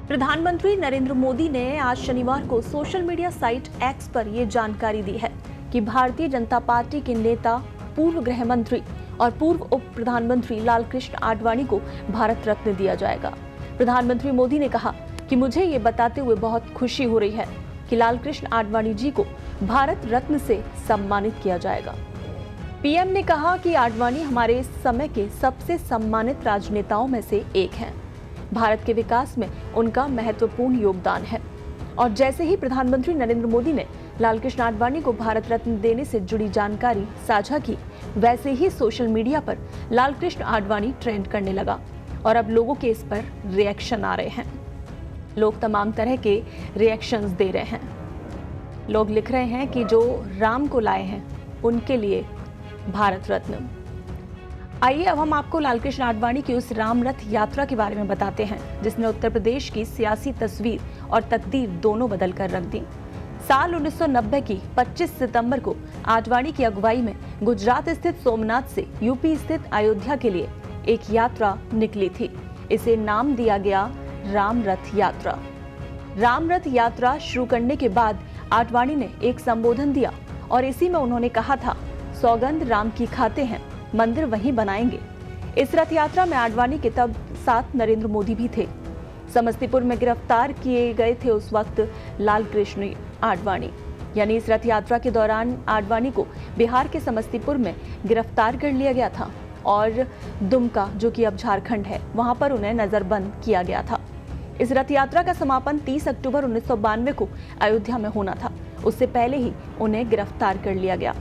प्रधानमंत्री नरेंद्र मोदी ने आज शनिवार को सोशल मीडिया साइट एक्स पर ये जानकारी दी है कि भारतीय जनता पार्टी के नेता, पूर्व गृह मंत्री और पूर्व उप प्रधानमंत्री लालकृष्ण आडवाणी को भारत रत्न दिया जाएगा। प्रधानमंत्री मोदी ने कहा कि मुझे ये बताते हुए बहुत खुशी हो रही है कि लालकृष्ण आडवाणी जी को भारत रत्न से सम्मानित किया जाएगा। पीएम ने कहा कि आडवाणी हमारे समय के सबसे सम्मानित राजनेताओं में से एक हैं। भारत के विकास में उनका महत्वपूर्ण योगदान है। और जैसे ही प्रधानमंत्री नरेंद्र मोदी ने लालकृष्ण आडवाणी को भारत रत्न देने से जुड़ी जानकारी साझा की, वैसे ही सोशल मीडिया पर लालकृष्ण आडवाणी ट्रेंड करने लगा और अब लोगों के इस पर रिएक्शन आ रहे हैं। लोग तमाम तरह के रिएक्शंस दे रहे हैं। लोग लिख रहे हैं कि जो राम को लाए हैं उनके लिए भारत रत्न। आइए अब हम आपको लालकृष्ण आडवाणी की उस राम रथ यात्रा के बारे में बताते हैं जिसने उत्तर प्रदेश की सियासी तस्वीर और तकदीर दोनों बदल कर रख दी। साल 1990 की 25 सितंबर को आडवाणी की अगुवाई में गुजरात स्थित सोमनाथ से यूपी स्थित अयोध्या के लिए एक यात्रा निकली थी। इसे नाम दिया गया राम रथ यात्रा। राम रथ यात्रा शुरू करने के बाद आडवाणी ने एक संबोधन दिया और इसी में उन्होंने कहा था, सौगंध राम की खाते हैं, मंदिर वहीं बनाएंगे। इस रथ यात्रा में आडवाणी के तब साथ नरेंद्र मोदी भी थे। समस्तीपुर में गिरफ्तार किए गए थे उस वक्त लालकृष्ण आडवाणी। यानी इस रथ यात्रा के दौरान आडवाणी को बिहार के समस्तीपुर में गिरफ्तार कर लिया गया था और दुमका, जो कि अब झारखंड है, वहां पर उन्हें नजरबंद किया गया था। इस रथ यात्रा का समापन 30 अक्टूबर 1992 को अयोध्या में होना था। उससे पहले ही उन्हें गिरफ्तार कर लिया गया।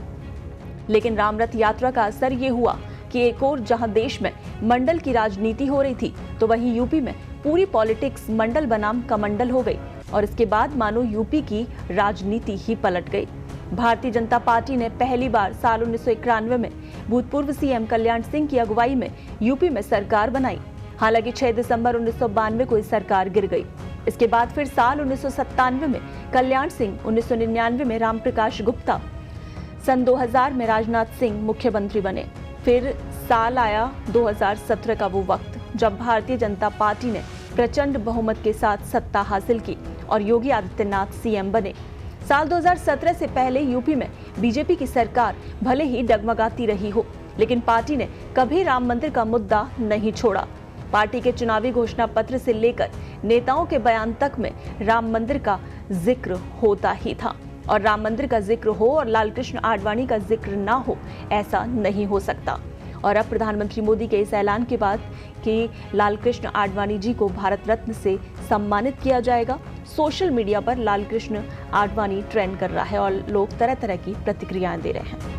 लेकिन राम रथ यात्रा का असर ये हुआ कि एक और जहां देश में मंडल की राजनीति हो रही थी, तो वहीं यूपी में पूरी पॉलिटिक्स मंडल बनाम कमंडल हो गई और इसके बाद मानो यूपी की राजनीति ही पलट गई। भारतीय जनता पार्टी ने पहली बार साल 1991 में भूतपूर्व सीएम कल्याण सिंह की अगुवाई में यूपी में सरकार बनाई। हालांकि 6 दिसंबर 1992 को इस सरकार गिर गई। इसके बाद फिर साल 1997 में कल्याण सिंह, 1999 में रामप्रकाश गुप्ता, सन 2000 में राजनाथ सिंह मुख्यमंत्री बने। फिर साल आया 2017 का वो वक्त जब भारतीय जनता पार्टी ने प्रचंड बहुमत के साथ सत्ता हासिल की और योगी आदित्यनाथ सीएम बने। साल 2017 से पहले यूपी में बीजेपी की सरकार भले ही डगमगाती रही हो, लेकिन पार्टी ने कभी राम मंदिर का मुद्दा नहीं छोड़ा। पार्टी के चुनावी घोषणा पत्र से लेकर नेताओं के बयान तक में राम मंदिर का जिक्र होता ही था। और राम मंदिर का जिक्र हो और लालकृष्ण आडवाणी का जिक्र ना हो, ऐसा नहीं हो सकता। और अब प्रधानमंत्री मोदी के इस ऐलान के बाद कि लालकृष्ण आडवाणी जी को भारत रत्न से सम्मानित किया जाएगा, सोशल मीडिया पर लालकृष्ण आडवाणी ट्रेंड कर रहा है और लोग तरह तरह की प्रतिक्रियाएं दे रहे हैं।